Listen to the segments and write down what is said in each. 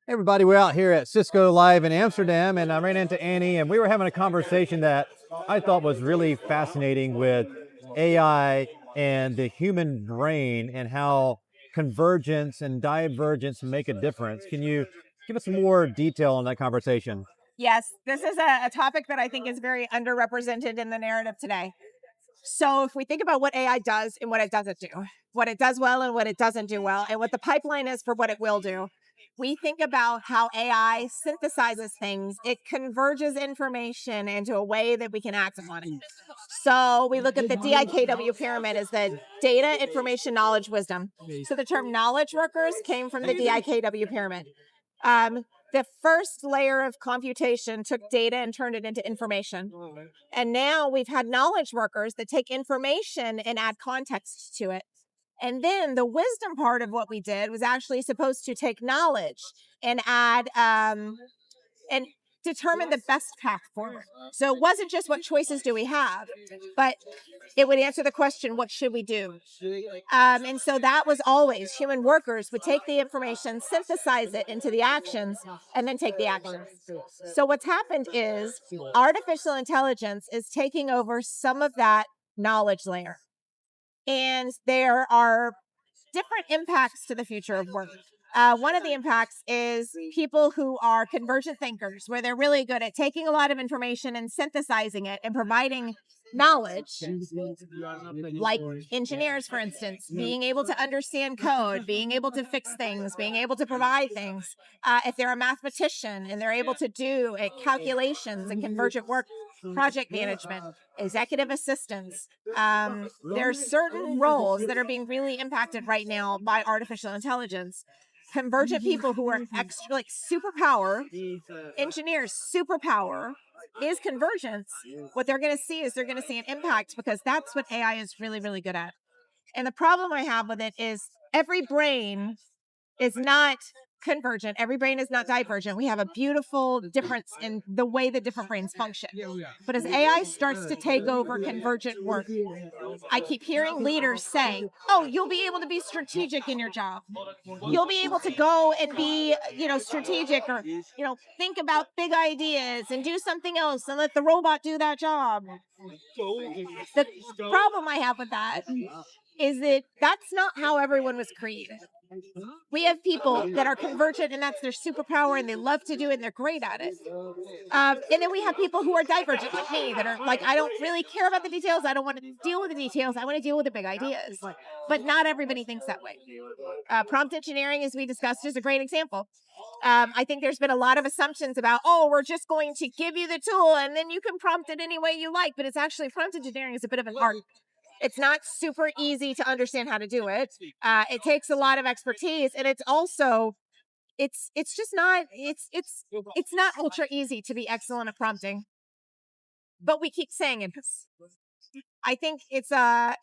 Hey everybody, we're out here at Cisco Live in Amsterdam, and I ran into Annie, and we were having a conversation that I thought was really fascinating with AI and the human brain and how convergence and divergence make a difference. Can you give us some more detail on that conversation? Yes, this is a topic that I think is very underrepresented in the narrative today. So, if we think about what AI does and what it doesn't do, what it does well and what it doesn't do well, and what the pipeline is for what it will do, we think about how AI synthesizes things. It converges information into a way that we can act upon it. So, we look at the DIKW pyramid as the data, information, knowledge, wisdom. So, the term knowledge workers came from the DIKW pyramid. The first layer of computation took data and turned it into information. And now we've had knowledge workers that take information and add context to it. And then the wisdom part of what we did was actually supposed to take knowledge and add and determine the best path forward. So it wasn't just what choices do we have, but it would answer the question, what should we do? And so that was always human workers would take the information, synthesize it into the actions, and then take the actions. So what's happened is artificial intelligence is taking over some of that knowledge layer. And there are different impacts to the future of work. One of the impacts is people who are convergent thinkers, where they're really good at taking a lot of information and synthesizing it and providing knowledge, like engineers, for instance, being able to understand code, being able to fix things, being able to provide things. If they're a mathematician and they're able to do calculations and convergent work, project management, executive assistants. There's certain roles that are being really impacted right now by artificial intelligence. Convergent people who are extra, like superpower, engineers, superpower is convergence. What they're going to see is they're going to see an impact because that's what AI is really, really good at. And the problem I have with it is every brain is not convergent. Every brain is not divergent. We have a beautiful difference in the way that different brains function. But as AI starts to take over convergent work, I keep hearing leaders say, "Oh, you'll be able to be strategic in your job. You'll be able to go and be, strategic or, think about big ideas and do something else and let the robot do that job." The problem I have with that is that that's not how everyone was created. We have people that are convergent and that's their superpower and they love to do it and they're great at it. And then we have people who are divergent like me that are like, I don't really care about the details. I don't want to deal with the details. I want to deal with the big ideas. But not everybody thinks that way. Prompt engineering, as we discussed, is a great example. I think there's been a lot of assumptions about, oh, we're just going to give you the tool and then you can prompt it any way you like. But it's actually prompt engineering is a bit of an art. It's not super easy to understand how to do it. It takes a lot of expertise, and it's also it's just not it's not ultra easy to be excellent at prompting. But we keep saying it. I think it's a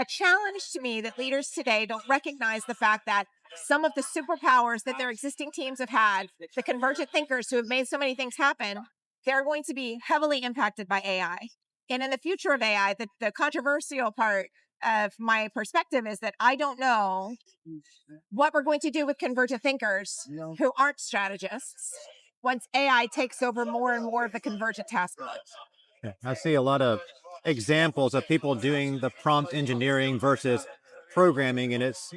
challenge to me that leaders today don't recognize the fact that some of the superpowers that their existing teams have had, the convergent thinkers who have made so many things happen, they're going to be heavily impacted by AI. And in the future of AI, the controversial part of my perspective is that I don't know what we're going to do with convergent thinkers who aren't strategists once AI takes over more and more of the convergent task load. Yeah, I see a lot of examples of people doing the prompt engineering versus programming, and it's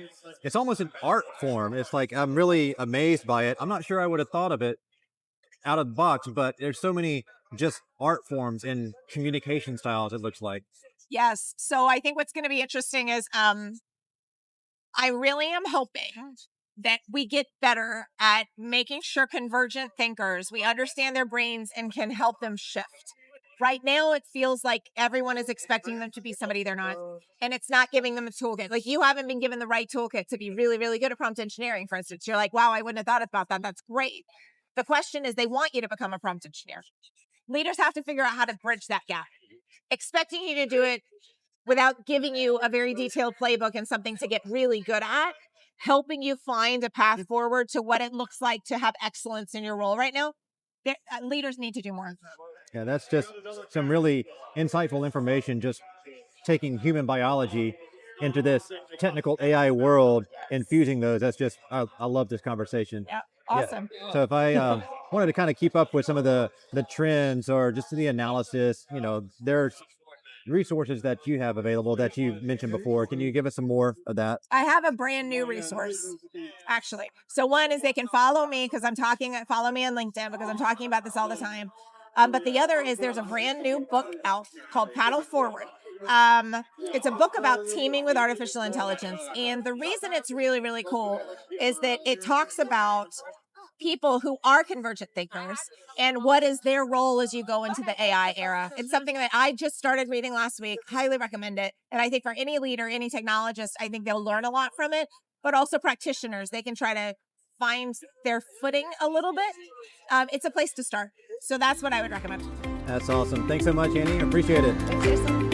almost an art form. It's like I'm really amazed by it. I'm not sure I would have thought of it out of the box, but there's so many just art forms and communication styles, it looks like. Yes. So I think what's going to be interesting is I really am hoping that we get better at making sure convergent thinkers, we understand their brains and can help them shift. Right now, it feels like everyone is expecting them to be somebody they're not, and it's not giving them a toolkit. Like you haven't been given the right toolkit to be really, really good at prompt engineering, for instance. You're like, wow, I wouldn't have thought about that. That's great. The question is, they want you to become a prompt engineer. Leaders have to figure out how to bridge that gap. Expecting you to do it without giving you a very detailed playbook and something to get really good at, helping you find a path forward to what it looks like to have excellence in your role right now. Leaders need to do more. Yeah, that's just some really insightful information. Just taking human biology into this technical AI world and fusing those. That's just I love this conversation. Yeah. Awesome. So if I wanted to kind of keep up with some of the trends or just the analysis, there's resources that you have available that you mentioned before. Can you give us some more of that? I have a brand new resource, actually. So one is they can follow me because follow me on LinkedIn because I'm talking about this all the time. But the other is there's a brand new book out called Paddle Forward. It's a book about teaming with artificial intelligence. And the reason it's really, really cool is that it talks about people who are convergent thinkers and what is their role as you go into the AI era. It's something that I just started reading last week. Highly recommend it. And I think for any leader, any technologist, I think they'll learn a lot from it, but also practitioners, they can try to find their footing a little bit. It's a place to start. So that's what I would recommend. That's awesome. Thanks so much, Annie. Appreciate it. Thanks, Jason.